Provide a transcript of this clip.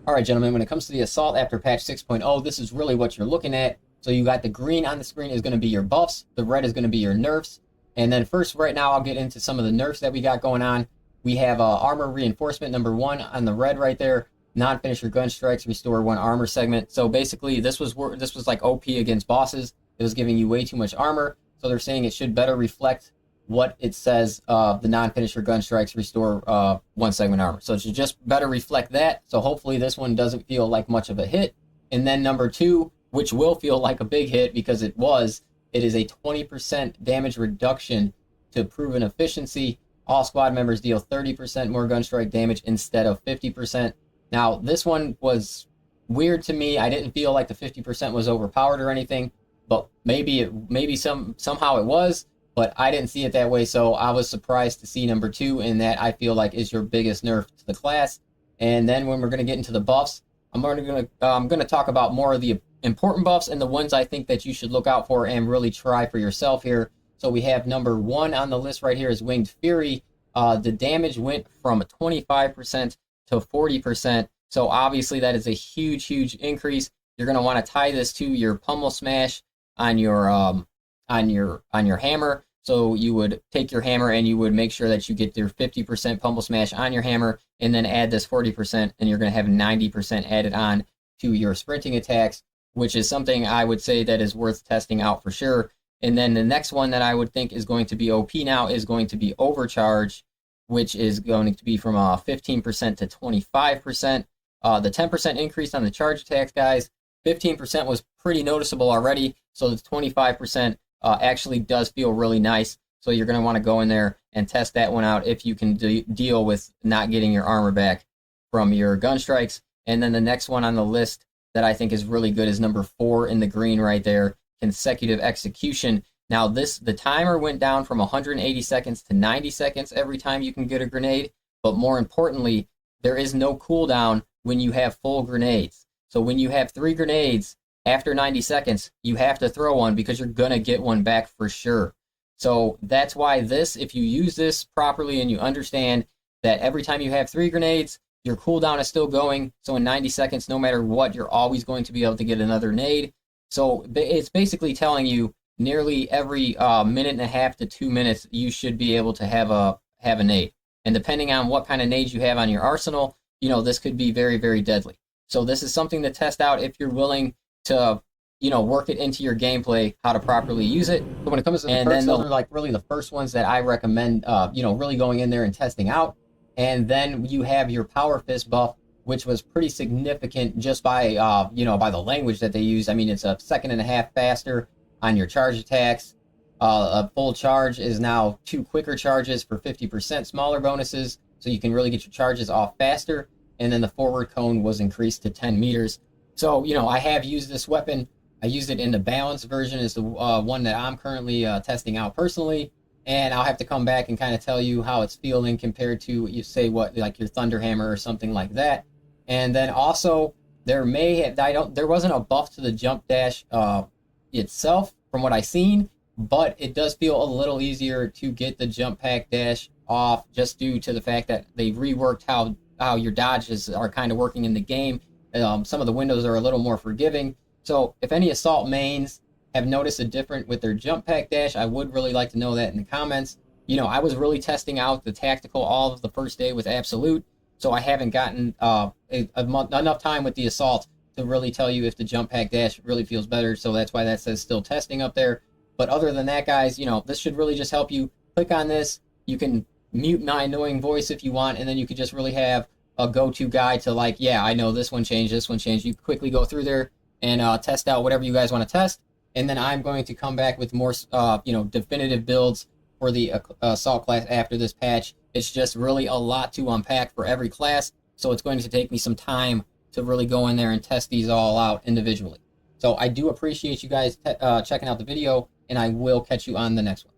All right, gentlemen, when it comes to the Assault after patch 6.0, this is really what you're looking at. So you got the green on the screen is going to be your buffs, the red is going to be your nerfs. And then first, right now, I'll get into some of the nerfs that we got going on. We have armor reinforcement number 1 on the red right there. Non-finisher gun strikes restore 1 armor segment. So basically, this was like OP against bosses. It was giving you way too much armor. So they're saying it should better reflect what it says, the non-finisher gun strikes restore 1 segment armor. So it should just better reflect that. So hopefully this one doesn't feel like much of a hit. And then number 2, which will feel like a big hit because it is a 20% damage reduction to proven efficiency. All squad members deal 30% more gun strike damage instead of 50%. Now, this one was weird to me. I didn't feel like the 50% was overpowered or anything, but somehow it was. But I didn't see it that way, so I was surprised to see number 2, and that I feel like is your biggest nerf to the class. And then when we're going to get into the buffs, I'm going to talk about more of the important buffs and the ones I think that you should look out for and really try for yourself here. So we have number 1 on the list right here is Winged Fury. The damage went from 25% to 40%. So obviously that is a huge increase. You're going to want to tie this to your pummel smash on your hammer. So you would take your hammer and you would make sure that you get your 50% pummel smash on your hammer and then add this 40%, and you're going to have 90% added on to your sprinting attacks, which is something I would say that is worth testing out for sure. And then the next one that I would think is going to be OP now is going to be Overcharge, which is going to be from 15% to 25%. The 10% increase on the charge attacks, guys, 15% was pretty noticeable already, so the 25% actually does feel really nice. So you're going to want to go in there and test that one out if you can deal with not getting your armor back from your gun strikes. And then the next one on the list that I think is really good is number 4 in the green right there, Consecutive Execution. Now the timer went down from 180 seconds to 90 seconds every time you can get a grenade, but more importantly, there is no cooldown when you have full grenades. So when you have 3 grenades, after 90 seconds, you have to throw one because you're going to get one back for sure. So that's why if you use this properly and you understand that every time you have 3 grenades, your cooldown is still going. So in 90 seconds, no matter what, you're always going to be able to get another nade. So it's basically telling you nearly every minute and a half to 2 minutes, you should be able to have a nade. And depending on what kind of nades you have on your arsenal, this could be very, very deadly. So this is something to test out if you're willing to work it into your gameplay, how to properly use it. So when it comes to the perks, those are like really the first ones that I recommend really going in there and testing out. And then you have your Power Fist buff, which was pretty significant just by by the language that they use. I mean, it's a 1.5 seconds faster on your charge attacks. A full charge is now 2 quicker charges for 50% smaller bonuses, so you can really get your charges off faster. And then the forward cone was increased to 10 meters. So, I have used this weapon. I used it in the balanced version, is the one that I'm currently testing out personally. And I'll have to come back and kind of tell you how it's feeling compared to, like your Thunder Hammer or something like that. And then also, there wasn't a buff to the jump dash itself from what I've seen, but it does feel a little easier to get the jump pack dash off just due to the fact that they reworked how your dodges are kind of working in the game. Some of the windows are a little more forgiving. So if any Assault mains have noticed a difference with their jump pack dash, I would really like to know that in the comments. I was really testing out the tactical all of the first day with Absolute, so I haven't gotten enough time with the Assault to really tell you if the jump pack dash really feels better. So that's why that says still testing up there. But other than that, guys, this should really just help you. Click on this. You can mute my annoying voice if you want, and then you could just really have a go-to guide to I know this one changed, this one changed. You quickly go through there and test out whatever you guys want to test. And then I'm going to come back with more, definitive builds for the Assault class after this patch. It's just really a lot to unpack for every class, so it's going to take me some time to really go in there and test these all out individually. So I do appreciate you guys checking out the video, and I will catch you on the next one.